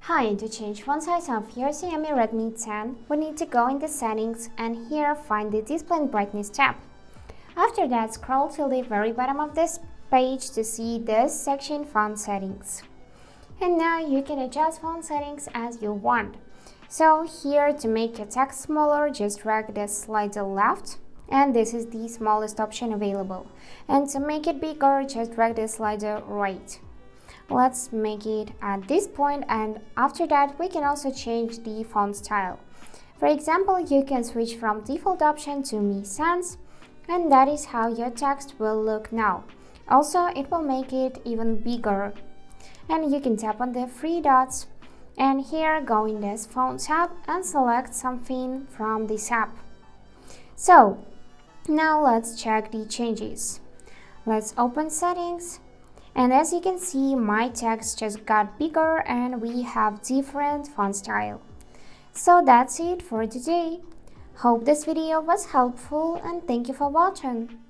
Hi, to change font size of your Xiaomi Redmi 10, we need to go into settings and here find the display and brightness tab. After that, scroll till the very bottom of this page to see this section font settings. And now you can adjust font settings as you want. So here to make your text smaller, just drag the slider left. And this is the smallest option available. And to make it bigger, just drag the slider right. Let's make it at this point, and after that we can also change the font style. For example, you can switch from default option to Mi Sans, and that is how your text will look now. Also, it will make it even bigger. And you can tap on the three dots and here go in this font tab and select something from this app. So now let's check the changes. Let's open settings. And as you can see, my text just got bigger and we have different font style. So that's it for today. Hope this video was helpful and thank you for watching.